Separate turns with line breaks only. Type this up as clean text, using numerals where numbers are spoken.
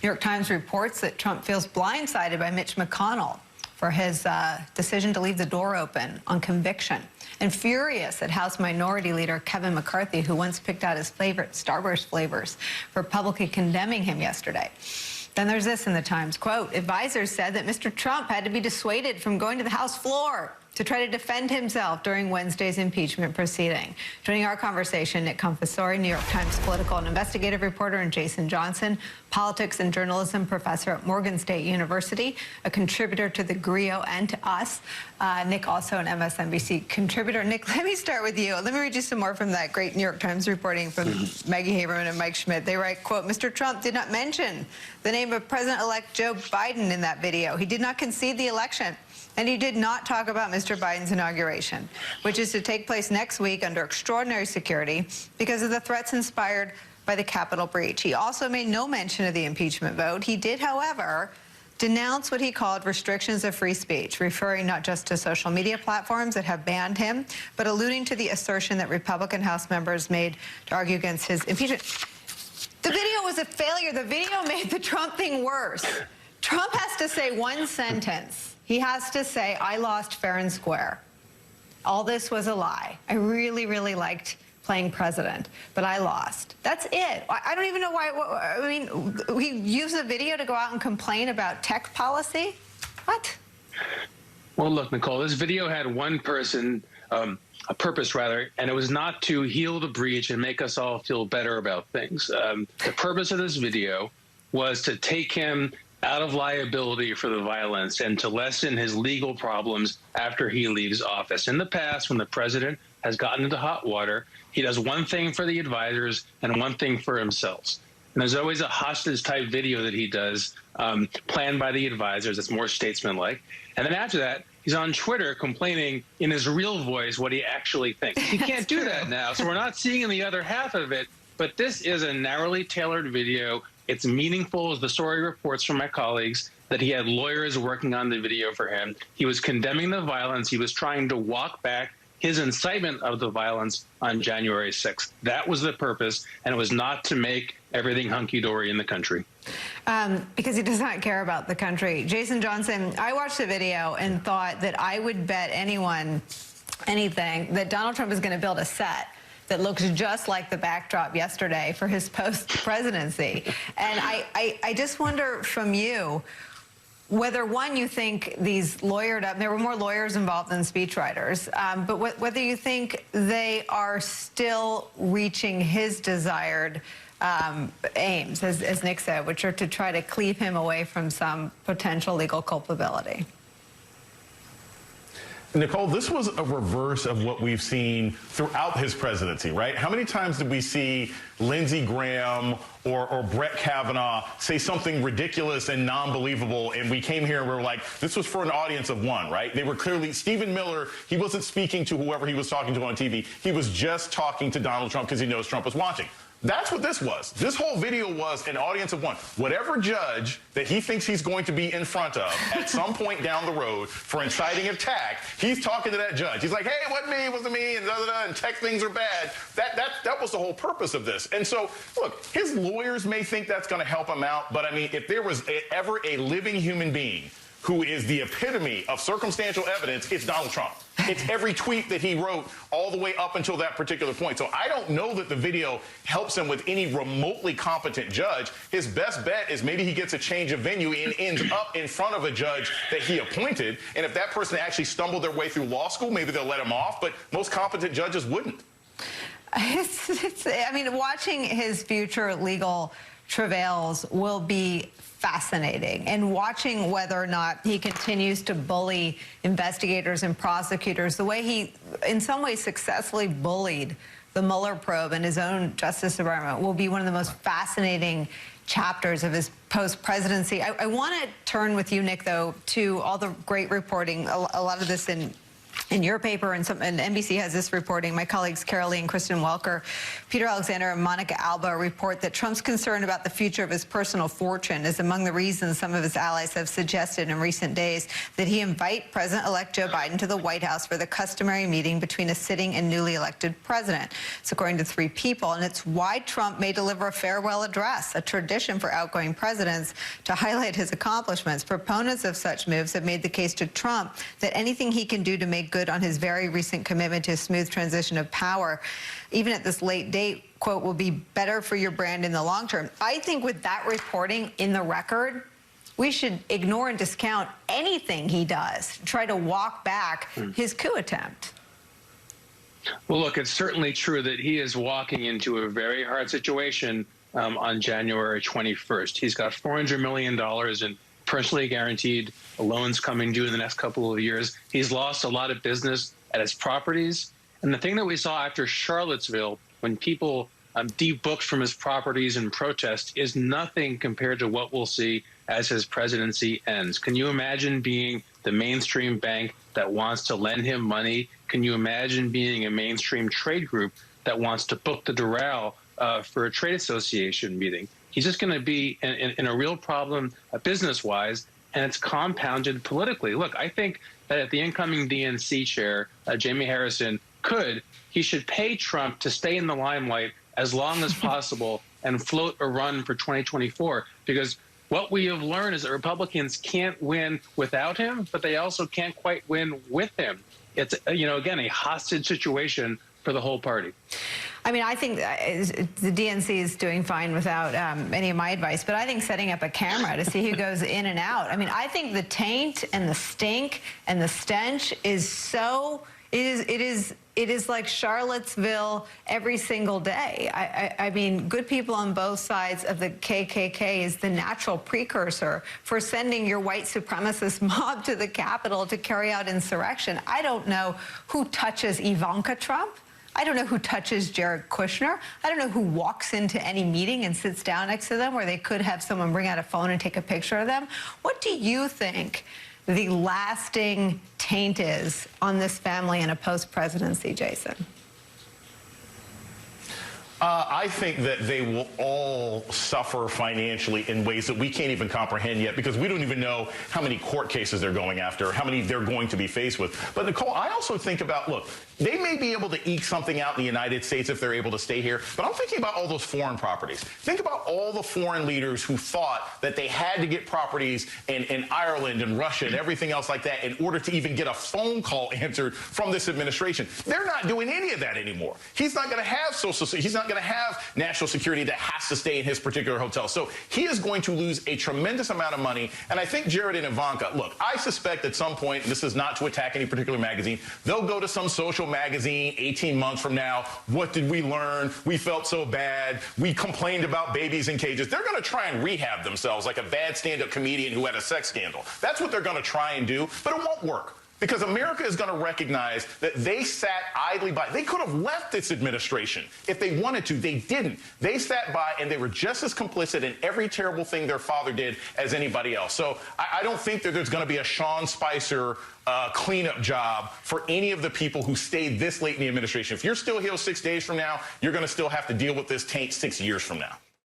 New York Times reports that Trump feels blindsided by Mitch McConnell for his decision to leave the door open on conviction, and furious at House Minority Leader Kevin McCarthy, who once picked out his favorite Starburst flavors, for publicly condemning him yesterday. Then there's this in the Times, quote, advisors said that Mr. Trump had to be dissuaded from going to the House floor to try to defend himself during Wednesday's impeachment proceeding. Joining our conversation, Nick Confessori, New York Times political and investigative reporter, and Jason Johnson, politics and journalism professor at Morgan State University, a contributor to The Griot and to Us. Nick, also an MSNBC contributor. Nick, let me start with you. Let me read you some more from that great New York Times reporting from Maggie Haberman and Mike Schmidt. They write, quote, Mr. Trump did not mention the name of President-elect Joe Biden in that video. He did not concede the election. And he did not talk about Mr. Biden's inauguration, which is to take place next week under extraordinary security because of the threats inspired by the Capitol breach. He also made no mention of the impeachment vote. He did, however, denounce what he called restrictions of free speech, referring not just to social media platforms that have banned him, but alluding to the assertion that Republican House members made to argue against his impeachment. The video was a failure. The video made the Trump thing worse. Trump has to say one sentence. He has to say, I lost fair and square. All this was a lie. I really, really liked playing president, but I lost. That's it. I don't even know why. I mean, we use a video to go out and complain about tech policy? What?
Well, look, Nicole, this video had one person, a purpose rather, and it was not to heal the breach and make us all feel better about things. The purpose of this video was to take him out of liability for the violence and to lessen his legal problems after he leaves office. In the past, when the president has gotten into hot water, he does one thing for the advisors and one thing for himself. And there's always a hostage-type video that he does, planned by the advisors that's more statesmanlike. And then after that, he's on Twitter complaining in his real voice what he actually thinks. He can't do that now, so we're not seeing the other half of it. But this is a narrowly tailored video. It's meaningful, as the story reports from my colleagues, that he had lawyers working on the video for him. He was condemning the violence. He was trying to walk back his incitement of the violence on January 6th. That was the purpose, and it was not to make everything hunky-dory in the country.
Because he does not care about the country. Jason Johnson, I watched the video and thought that I would bet anyone anything that Donald Trump is going to build a set that looks just like the backdrop yesterday for his post-presidency. And I just wonder from you whether, one, you think these lawyered up, there were more lawyers involved than speechwriters, but whether you think they are still reaching his desired aims, as Nick said, which are to try to cleave him away from some potential legal culpability.
Nicole, this was a reverse of what we've seen throughout his presidency, right? How many times did we see Lindsey Graham or Brett Kavanaugh say something ridiculous and non-believable, and we came here and we were like, this was for an audience of one, right? They were clearly, Stephen Miller, he wasn't speaking to whoever he was talking to on TV. He was just talking to Donald Trump because he knows Trump was watching. That's what this was. This whole video was an audience of one. Whatever judge that he thinks he's going to be in front of at some point down the road for inciting attack, he's talking to that judge. He's like, hey, it wasn't me, it wasn't me, and da-da-da, and tech things are bad. That was the whole purpose of this. And so, look, his lawyers may think that's going to help him out, but I mean, if there was ever a living human being who is the epitome of circumstantial evidence, it's Donald Trump. It's every tweet that he wrote all the way up until that particular point. So I don't know that the video helps him with any remotely competent judge. His best bet is maybe he gets a change of venue and ends up in front of a judge that he appointed. And if that person actually stumbled their way through law school, maybe they'll let him off. But most competent judges wouldn't.
I mean, watching his future legal travails will be fascinating, and watching whether or not he continues to bully investigators and prosecutors the way he, in some ways, successfully bullied the Mueller probe and his own Justice Department will be one of the most fascinating chapters of his post-presidency. I want to turn with you, Nick, though, to all the great reporting, a lot of this in in your paper, and NBC has this reporting. My colleagues Carolee and Kristen Welker, Peter Alexander, and Monica Alba report that Trump's concern about the future of his personal fortune is among the reasons some of his allies have suggested in recent days that he invite President-elect Joe Biden to the White House for the customary meeting between a sitting and newly elected president. It's according to 3 people, and it's why Trump may deliver a farewell address, a tradition for outgoing presidents, to highlight his accomplishments. Proponents of such moves have made the case to Trump that anything he can do to make good on his very recent commitment to a smooth transition of power, even at this late date, quote, will be better for your brand in the long term. I think with that reporting in the record, we should ignore and discount anything he does to try to walk back his coup attempt.
Well, look, it's certainly true that he is walking into a very hard situation on January 21st. He's got $400 million in personally guaranteed loans coming due in the next couple of years. He's lost a lot of business at his properties. And the thing that we saw after Charlottesville, when people debooked from his properties in protest, is nothing compared to what we'll see as his presidency ends. Can you imagine being the mainstream bank that wants to lend him money? Can you imagine being a mainstream trade group that wants to book the Doral for a trade association meeting? He's just going to be in a real problem business-wise, and it's compounded politically. Look, I think that if the incoming DNC chair, Jamie Harrison, he should pay Trump to stay in the limelight as long as possible and float a run for 2024, because what we have learned is that Republicans can't win without him, but they also can't quite win with him. It's, again, a hostage situation for the whole party.
I mean, I think the DNC is doing fine without any of my advice, but I think setting up a camera to see who goes in and out. I mean, I think the taint and the stink and the stench is so, it is like Charlottesville every single day. I mean, good people on both sides of the KKK is the natural precursor for sending your white supremacist mob to the Capitol to carry out insurrection. I don't know who touches Ivanka Trump. I don't know who touches Jared Kushner. I don't know who walks into any meeting and sits down next to them where they could have someone bring out a phone and take a picture of them. What do you think the lasting taint is on this family in a post-presidency, Jason?
I think that they will all suffer financially in ways that we can't even comprehend yet, because we don't even know how many court cases they're going after, how many they're going to be faced with. But, Nicole, I also think about, look, they may be able to eke something out in the United States if they're able to stay here, but I'm thinking about all those foreign properties. Think about all the foreign leaders who thought that they had to get properties in Ireland and Russia and everything else like that in order to even get a phone call answered from this administration. They're not doing any of that anymore. He's not going to have Social Security. He's not going to have national security that has to stay in his particular hotel. So he is going to lose a tremendous amount of money. And I think Jared and Ivanka, look, I suspect at some point, and this is not to attack any particular magazine, they'll go to some social magazine 18 months from now. What did we learn? We felt so bad. We complained about babies in cages. They're going to try and rehab themselves like a bad stand-up comedian who had a sex scandal. That's what they're going to try and do, but it won't work. Because America is going to recognize that they sat idly by. They could have left this administration if they wanted to. They didn't. They sat by, and they were just as complicit in every terrible thing their father did as anybody else. So I don't think that there's going to be a Sean Spicer cleanup job for any of the people who stayed this late in the administration. If you're still here 6 days from now, you're going to still have to deal with this taint 6 years from now.